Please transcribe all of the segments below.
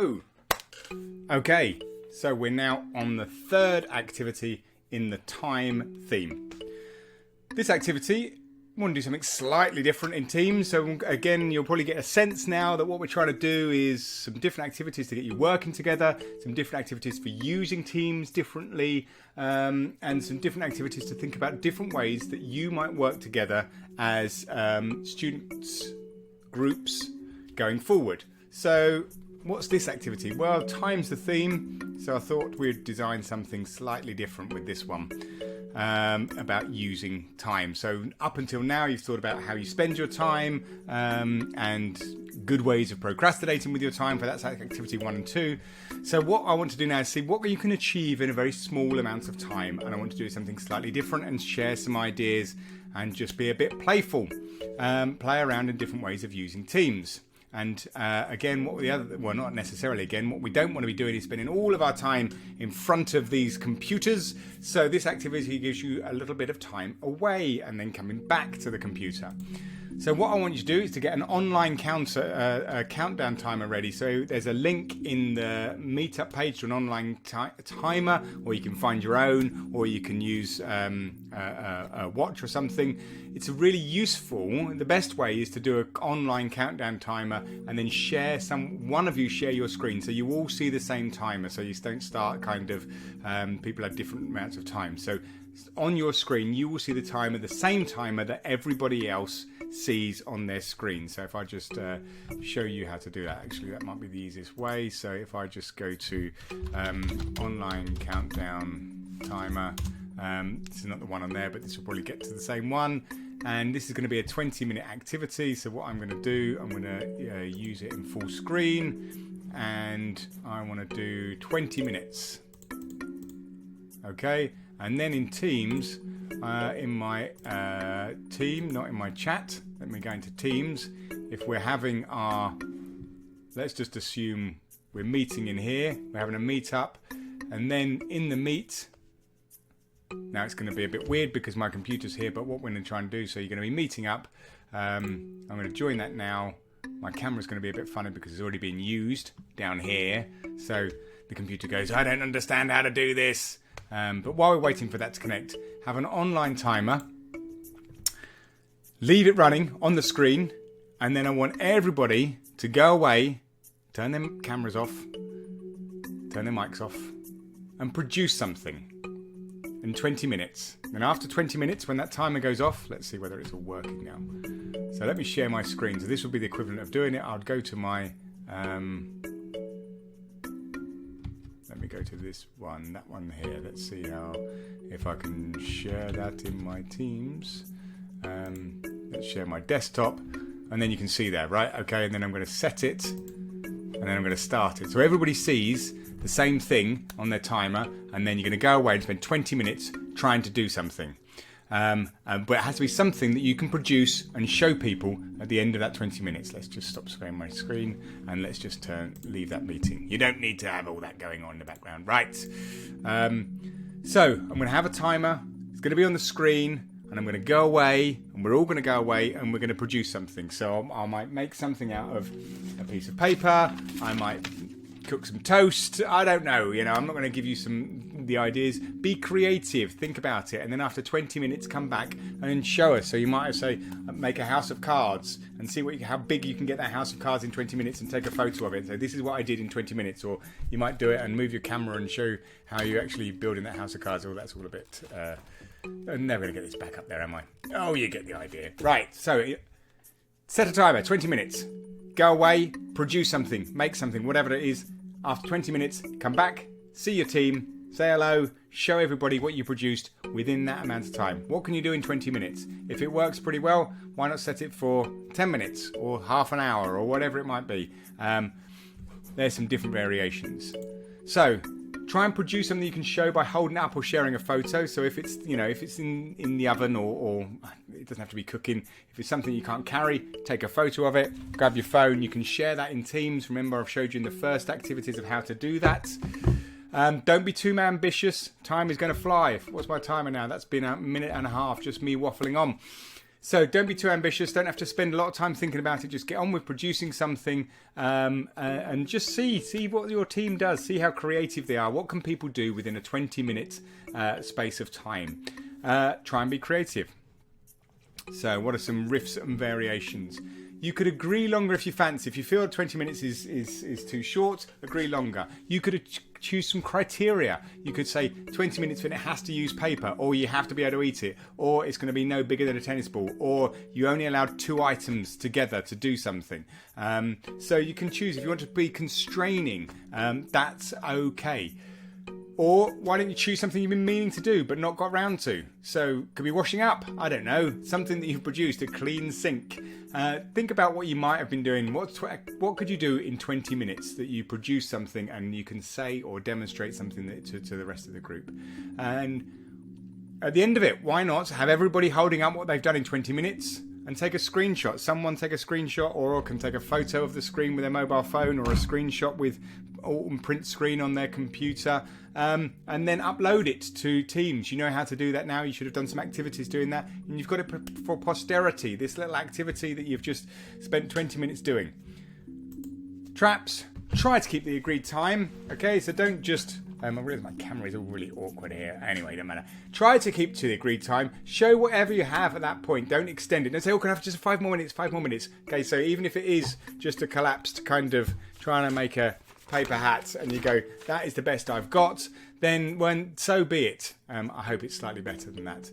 go. Okay, so we're now on the third activity in the time theme. This activity, we want to do something slightly different in teams. So again, you'll probably get a sense now that what we're trying to do is some different activities to get you working together, some different activities for using teams differently, and some different activities to think about different ways that you might work together as students, groups going forward. So what's this activity? Well, time's the theme, so I thought we'd design something slightly different with this one about using time. So up until now, you've thought about how you spend your time and good ways of procrastinating with your time. For that's activity 1 and 2. So what I want to do now is see what you can achieve in a very small amount of time, and I want to do something slightly different and share some ideas and just be a bit playful, play around in different ways of using teams. And again, what not necessarily again, what we don't want to be doing is spending all of our time in front of these computers. So this activity gives you a little bit of time away and then coming back to the computer. So what I want you to do is to get an online countdown timer ready. So there's a link in the meetup page to an online timer, or you can find your own, or you can use a watch or something. It's really useful. The best way is to do an online countdown timer and then one of you share your screen, so you all see the same timer, so you don't start kind of people have different amounts of time. So on your screen you will see the timer, the same timer that everybody else sees on their screen. So if I just show you how to do that, actually that might be the easiest way. So if I just go to online countdown timer, this is not the one on there, but this will probably get to the same one, and this is going to be a 20-minute activity. So what I'm going to do, I'm going to use it in full screen, and I want to do 20 minutes. Okay, and then in Teams, in my team, not in my chat, let me go into Teams. If we're having let's just assume we're meeting in here, we're having a meetup, and then in the meet, now it's going to be a bit weird because my computer's here, but what we're going to try and do, so you're going to be meeting up. I'm going to join that now. My camera's going to be a bit funny because it's already been used down here. So the computer goes, I don't understand how to do this. But while we're waiting for that to connect, have an online timer, leave it running on the screen, and then I want everybody to go away, turn their cameras off, turn their mics off, and produce something in 20 minutes. And after 20 minutes, when that timer goes off, let's see whether it's all working now. So let me share my screen. So this will be the equivalent of doing it. I'll go to my let me go to this one, that one here. Let's see if I can share that in my Teams. Let's share my desktop, and then you can see there, right? Okay, and then I'm going to set it, and then I'm going to start it. So everybody sees the same thing on their timer, and then you're going to go away and spend 20 minutes trying to do something. But it has to be something that you can produce and show people at the end of that 20 minutes. Let's just stop sharing my screen and let's just leave that meeting. You don't need to have all that going on in the background. Right. So I'm going to have a timer. It's going to be on the screen, and I'm going to go away, and we're all going to go away, and we're going to produce something. So I might make something out of a piece of paper. I might cook some toast. I don't know. I'm not going to give you the ideas. Be creative. Think about it. And then after 20 minutes, come back and show us. So you might say, make a house of cards and see how big you can get that house of cards in 20 minutes and take a photo of it. So this is what I did in 20 minutes. Or you might do it and move your camera and show how you actually building that house of cards. Oh, that's all a bit... I'm never going to get this back up there, am I? Oh, you get the idea. Right. So set a timer, 20 minutes. Go away, produce something, make something, whatever it is. After 20 minutes, come back, see your team, say hello, show everybody what you produced within that amount of time. What can you do in 20 minutes? If it works pretty well, why not set it for 10 minutes or half an hour or whatever it might be? There's some different variations. So try and produce something you can show by holding it up or sharing a photo. So if it's in the oven or it doesn't have to be cooking. If it's something you can't carry, take a photo of it, grab your phone. You can share that in Teams. Remember, I've showed you in the first activities of how to do that. Don't be too ambitious. Time is going to fly. What's my timer now? That's been a minute and a half, just me waffling on. So don't be too ambitious. Don't have to spend a lot of time thinking about it. Just get on with producing something and just see what your team does. See how creative they are. What can people do within a 20-minute space of time? Try and be creative. So what are some riffs and variations? You could agree longer if you fancy. If you feel 20 minutes is too short, agree longer. You could choose some criteria. You could say 20 minutes when it has to use paper, or you have to be able to eat it, or it's going to be no bigger than a tennis ball, or you only allowed 2 items together to do something. So you can choose if you want to be constraining. That's okay. Or why don't you choose something you've been meaning to do but not got round to? So could be washing up, I don't know, something that you've produced, a clean sink. Think about what you might have been doing. What could you do in 20 minutes that you produce something and you can say or demonstrate something to the rest of the group? And at the end of it, why not have everybody holding up what they've done in 20 minutes and take a screenshot? Someone take a screenshot, or can take a photo of the screen with their mobile phone, or a screenshot with print screen on their computer, and then upload it to Teams. You know how to do that now. You should have done some activities doing that, and you've got it for posterity, this little activity that you've just spent 20 minutes doing. Traps, try to keep the agreed time. Okay, so don't just I realize my camera is all really awkward here. Anyway, don't matter. Try to keep to the agreed time. Show whatever you have at that point. Don't extend it. Don't say, oh, can I have just 5 more minutes, 5 more minutes. Okay, so even if it is just a collapsed kind of trying to make a paper hat and you go, that is the best I've got, then so be it. I hope it's slightly better than that.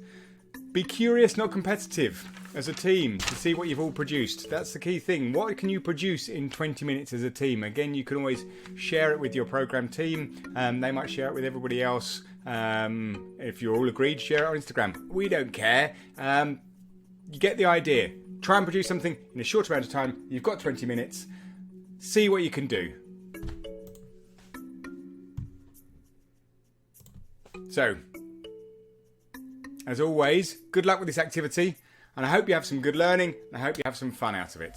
Be curious, not competitive, as a team, to see what you've all produced. That's the key thing. What can you produce in 20 minutes as a team? Again, you can always share it with your program team. They might share it with everybody else. If you're all agreed, share it on Instagram. We don't care. You get the idea. Try and produce something in a short amount of time. You've got 20 minutes. See what you can do. So, as always, good luck with this activity, and I hope you have some good learning, and I hope you have some fun out of it.